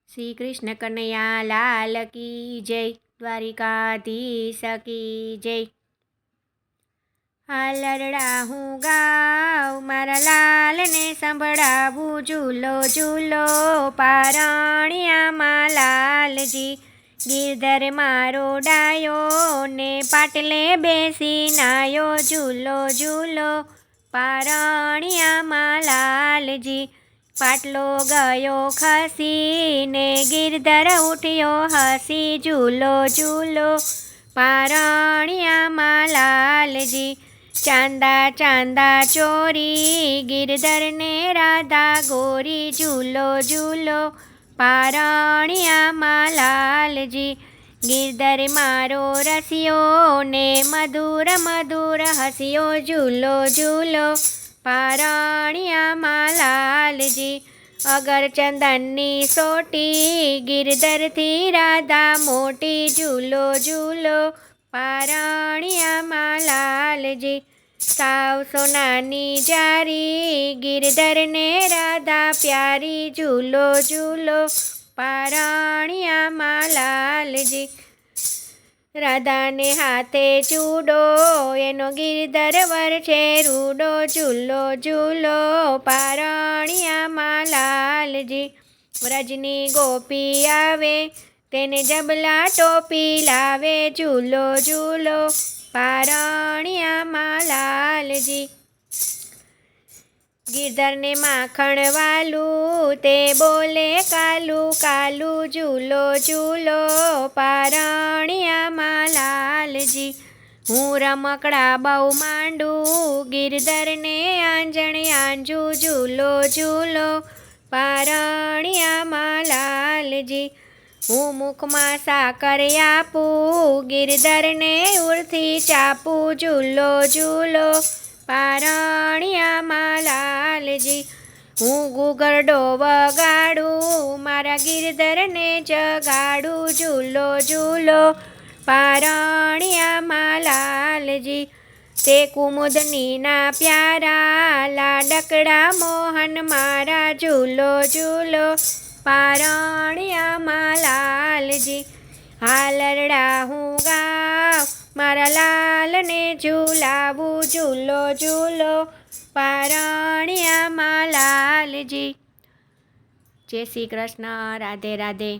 શ્રી કૃષ્ણ કનૈયા લાલ કી જય, દ્વારિકાધીશ કી જય। હાલરડા હું ગાઉં મારા લાલને સંભળાવું, ઝૂલો ઝૂલો પારણિયામાં લાલજી। ગિરધર મારો ડાયો ને પાટલે બેસી નાયો, ઝૂલો ઝૂલો પારણિયામાં લાલજી। પાટલો ગયો ખસી ને ગિરધર ઉઠ્યો હસી, ઝૂલો ઝૂલો પારણિયામાં લાલજી। ચાંદા ચાંદા ચોરી ગિરધરને રાધા ગોરી, ઝૂલો ઝૂલો પારણિયામાં લાલજી। ગિરધર મારો રસિયો ને મધુર મધુર હસ્યો, ઝૂલો ઝૂલો પારણિયામાં લાલજી। અગર ચંદનની સોટી ગિરધરથી રાધા મોટી, ઝૂલો ઝૂલો પારણિયામાં લાલજી। સાવ સોનાની જારી ગિરધરને રાધા પ્યારી, ઝૂલો ઝૂલો પારણિયામાં લાલજી। રાધાને હાથે ચૂડો એનો ગિરધર વર છે રૂડો, ઝૂલો ઝૂલો પારણિયામાં લાલજી। વ્રજની ગોપી આવે તેને જબલા ટોપી લાવે, ઝૂલો ઝૂલો પારણિયામાં લાલજી। ગિરધરને માખણ વાલું તે બોલે કાલું કાલું, ઝૂલો ઝૂલો પારણિયામાં લાલજી। હું રમકડા બહુ માંડું ગિરધરને આંજણે આંજું, ઝૂલો ઝૂલો પારણિયામાં લાલજી। હું મુખમાં સાકર આપું ગિરધરને ઉરથી ચાપું, ઝૂલો ઝૂલો પારણિયામાં લાલજી। હું ગુગરડો વગાડું મારા ગિરધરને જગાડું, ઝૂલો ઝૂલો પારણિયામાં લાલજી। તે કુમુદનીના પ્યારા લાડકડા મોહન મારા, ઝૂલો ઝૂલો પારણિયામાં લાલજી। હાલરડા હું ગાઉં મારા લાલને ઝૂલાવું, ઝૂલો ઝૂલો પારણિયામાં લાલજી। જય શ્રી કૃષ્ણ, રાધે રાધે।